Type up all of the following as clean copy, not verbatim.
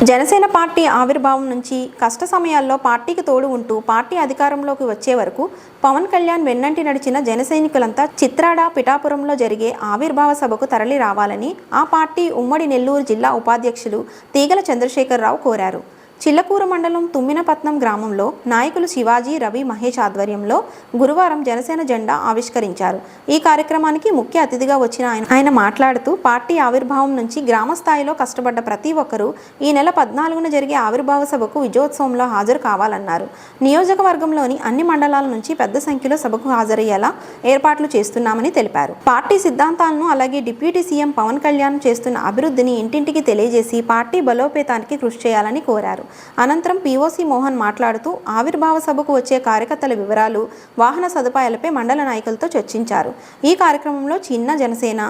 Janasena party ఆవిర్భావం నుంచి కష్ట సమయాల్లో పార్టీకి తోడు ఉంటూ పార్టీ అధికారంలోకి వచ్చే వరకు పవన్ కళ్యాణ్ వెన్నంటి నడిచిన జనసైనికులంతా చిత్రాడ పిఠాపురంలో జరిగే ఆవిర్భావ సభకు తరలి రావాలని ఆ పార్టీ ఉమ్మడి నెల్లూరు జిల్లా ఉపాధ్యక్షులు తీగల చంద్రశేఖరరావు కోరారు. చిల్లకూరు మండలం తుమ్మినపట్నం గ్రామంలో నాయకులు శివాజీ, రవి, మహేష్ ఆధ్వర్యంలో గురువారం జనసేన జెండా ఆవిష్కరించారు. ఈ కార్యక్రమానికి ముఖ్య అతిథిగా వచ్చిన ఆయన మాట్లాడుతూ పార్టీ ఆవిర్భావం నుంచి గ్రామ స్థాయిలో కష్టపడ్డ ప్రతి ఒక్కరూ ఈ నెల 14న జరిగే ఆవిర్భావ సభకు విజయోత్సవంలో హాజరు కావాలన్నారు. నియోజకవర్గంలోని అన్ని మండలాల నుంచి పెద్ద సంఖ్యలో సభకు హాజరయ్యేలా ఏర్పాట్లు చేస్తున్నామని తెలిపారు. పార్టీ సిద్ధాంతాలను అలాగే డిప్యూటీ సీఎం పవన్ కళ్యాణ్ చేస్తున్న అభివృద్ధిని ఇంటింటికి తెలియజేసి పార్టీ బలోపేతానికి కృషి చేయాలని కోరారు. అనంతరం పీఓసీ మోహన్ మాట్లాడుతూ ఆవిర్భావ సభకు వచ్చే కార్యకర్తల వివరాలు, వాహన సదుపాయాలపై మండల నాయకులతో చర్చించారు. ఈ కార్యక్రమంలో చిన్న జనసేన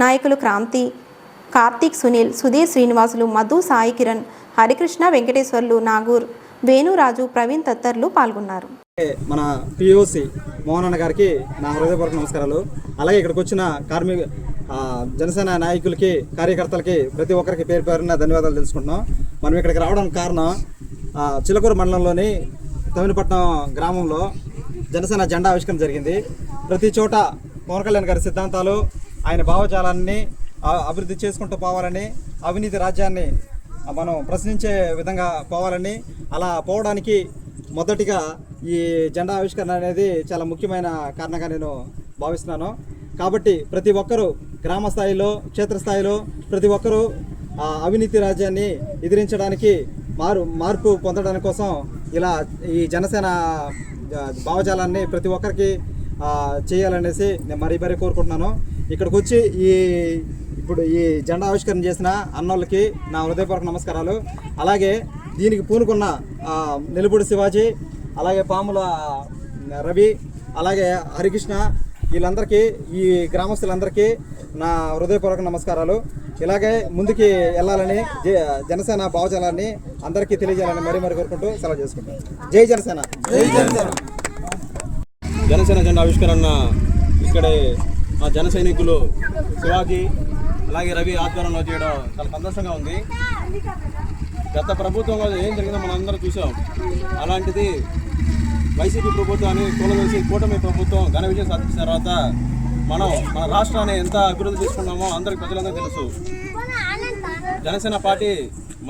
నాయకులు క్రాంతి, కార్తీక్, సునీల్, సుధీర్, శ్రీనివాసులు, మధు, సాయి కిరణ్, హరికృష్ణ, వెంకటేశ్వర్లు, నాగూర్, వేణురాజు, ప్రవీణ్ తదితరులు పాల్గొన్నారు. మన పిఓసి మోహన్ అన్న గారికి నా హృదయపూర్వక నమస్కారాలు. అలాగే ఇక్కడికి వచ్చిన జనసేన నాయకులకి, కార్యకర్తలకి ప్రతి ఒక్కరికి పేరు పేరున ధన్యవాదాలు తెలుసుకుంటున్నాం. మనం ఇక్కడికి రావడానికి కారణం చిలకూరు మండలంలోని తమినపట్నం గ్రామంలో జనసేన జెండా ఆవిష్కరణ జరిగింది. ప్రతి చోట పవన్ కళ్యాణ్ గారి సిద్ధాంతాలు, ఆయన భావజాలాన్ని అభివృద్ధి చేసుకుంటూ పోవాలని, అవినీతి రాజ్యాన్ని మనం ప్రశ్నించే విధంగా పోవాలని, అలా పోవడానికి మొదటిగా ఈ జెండా ఆవిష్కరణ అనేది చాలా ముఖ్యమైన కారణంగా నేను భావిస్తున్నాను. కాబట్టి ప్రతి ఒక్కరూ గ్రామ స్థాయిలో, క్షేత్రస్థాయిలో ప్రతి ఒక్కరూ అవినీతి రాజ్యాన్ని ఎదిరించడానికి, మార్పు పొందడానికి కోసం ఇలా ఈ జనసేన భావజాలాన్ని ప్రతి ఒక్కరికి చేయాలనేసి నేను మరీ కోరుకుంటున్నాను. ఇక్కడికి వచ్చి ఇప్పుడు ఈ జెండా ఆవిష్కరణ చేసిన అన్నోళ్ళకి నా హృదయపూర్వక నమస్కారాలు. అలాగే దీనికి పూనుకున్న నెలపూడి శివాజీ, అలాగే పాముల రవి, అలాగే హరికృష్ణ, వీళ్ళందరికీ, ఈ గ్రామస్తులందరికీ నా హృదయపూర్వక నమస్కారాలు. ఇలాగే ముందుకి వెళ్ళాలని, జనసేన భావజాలాన్ని అందరికీ తెలియజేయాలని మరీ కోరుకుంటూ సెలవు చేసుకుంటాం. జై జనసేన. జై జనసేన. జనసేన జెండా ఆవిష్కరణ ఇక్కడే మా జన సైనికులు శివాజీ, అలాగే రవి ఆధ్వర్యంలో చేయడం చాలా సంతోషంగా ఉంది. గత ప్రభుత్వంలో ఏం జరిగిందో మనం అందరం చూసాం. అలాంటిది వైసీపీ ప్రభుత్వాన్ని కూలదోసి కూటమి ప్రభుత్వం ఘన విజయం సాధించిన తర్వాత మన రాష్ట్రాన్ని ఎంత అభివృద్ధి చేసుకున్నామో అందరికి ప్రజలందరూ తెలుసు. జనసేన పార్టీ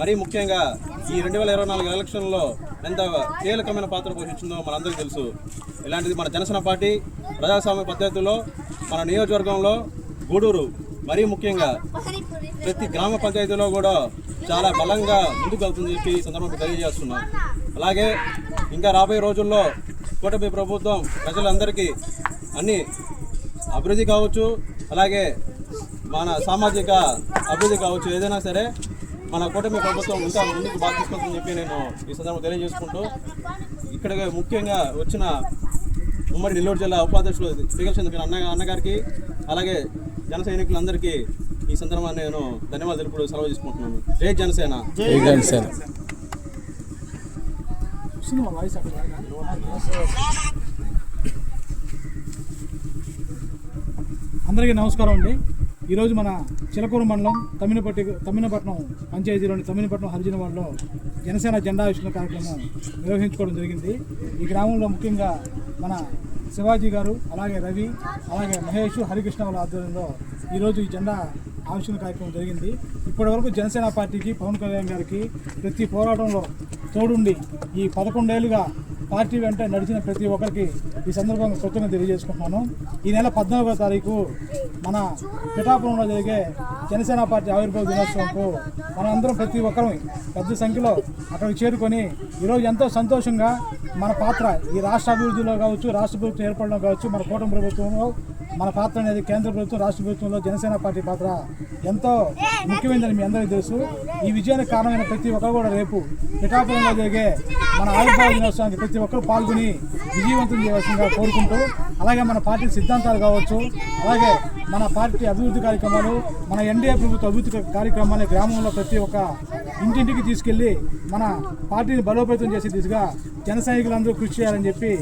మరీ ముఖ్యంగా ఈ 2024 ఎలక్షన్లో ఎంత కీలకమైన పాత్ర పోషించిందో మనందరికీ తెలుసు. ఇలాంటిది మన జనసేన పార్టీ ప్రజాస్వామ్య పద్ధతిలో మన నియోజకవర్గంలో గూడూరు మరీ ముఖ్యంగా ప్రతి గ్రామ పంచాయతీలో కూడా చాలా బలంగా ముందుకు వెళ్తుందని చెప్పి ఈ సందర్భంగా తెలియజేస్తున్నాం. అలాగే ఇంకా రాబోయే రోజుల్లో కూటమి ప్రభుత్వం ప్రజలందరికీ అన్ని అభివృద్ధి కావచ్చు, అలాగే మన సామాజిక అభివృద్ధి కావచ్చు, ఏదైనా సరే మన కూటమి ప్రభుత్వం ఇంకా ముందుకు బాగా తీసుకొస్తుందని చెప్పి నేను ఈ సందర్భంగా తెలియజేసుకుంటూ, ఇక్కడికి ముఖ్యంగా వచ్చిన ఉమ్మడి నెల్లూరు జిల్లా ఉపాధ్యక్షులు తీగల చంద్రశేఖర్ అన్నగారికి, అలాగే జన సైనికులందరికీ ఈ సందర్భంగా నేను ధన్యవాదాలు తెలుపుతూ సెలవు తీసుకుంటున్నాను. జై జనసేన. జై జనసేన. అందరికీ నమస్కారం అండి. ఈరోజు మన చిలకూరు మండలం తమ్మినపట్నం పంచాయతీలోని తమ్మినపట్నం హరిజనవాడలో జనసేన జెండా ఆవిష్కరణ కార్యక్రమం నిర్వహించుకోవడం జరిగింది. ఈ గ్రామంలో ముఖ్యంగా మన శివాజీ గారు, అలాగే రవి, అలాగే మహేష్, హరికృష్ణ వాళ్ళ ఆధ్వర్యంలో ఈరోజు ఈ జెండా ఆవిష్కరణ కార్యక్రమం జరిగింది. ఇప్పటి వరకు జనసేన పార్టీకి, పవన్ కళ్యాణ్ గారికి ప్రతి పోరాటంలో తోడుండి ఈ 11 ఏళ్ళుగా పార్టీ వెంట నడిచిన ప్రతి ఒక్కరికి ఈ సందర్భంగా కృతజ్ఞతలు తెలియజేసుకుంటున్నాను. ఈ నెల 14వ తారీఖు మన పిఠాపురంలో జరిగే జనసేన పార్టీ ఆవిర్భావ దినోత్సవంకు మనందరం ప్రతి ఒక్కరం పెద్ద సంఖ్యలో అక్కడికి చేరుకొని ఈరోజు ఎంతో సంతోషంగా మన పాత్ర ఈ రాష్ట్ర అభివృద్ధిలో కావచ్చు, రాష్ట్ర ప్రభుత్వం ఏర్పడడం కావచ్చు, మన కూటమి ప్రభుత్వంలో మన పాత్ర అనేది కేంద్ర ప్రభుత్వం, రాష్ట్ర ప్రభుత్వంలో జనసేన పార్టీ పాత్ర ఎంతో ముఖ్యమైనదని మీ అందరికీ తెలుసు. ఈ విజయానికి కారణమైన ప్రతి ఒక్కరు కూడా రేపు పిఠాపురంలో జరిగే మన ఆవిర్భావ దినోత్సవానికి ప్రతి ఒక్కరు పాల్గొని విజయవంతం చేయవలసిందిగా కోరుకుంటూ, అలాగే మన పార్టీ సిద్ధాంతాలు కావచ్చు, అలాగే మన పార్టీ అభివృద్ధి కార్యక్రమాలు, మన ఎన్డీఏ ప్రభుత్వ అభివృద్ధి కార్యక్రమాన్ని గ్రామంలో ప్రతి ఒక్క ఇంటింటికి తీసుకెళ్లి మన పార్టీని బలోపేతం చేసే దిశగా జన సైనికులందరూ కృషి చేయాలని చెప్పి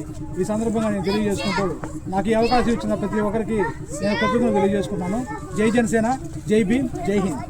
ఈ సందర్భంగా నేను తెలియజేసుకుంటూ, నాకు ఈ అవకాశం ఇచ్చిన ప్రతి ఒక్కరికి నేను కృతజ్ఞతలు తెలియజేసుకుంటాను. జై జనసేన, జై భీమ్, జై హింద్.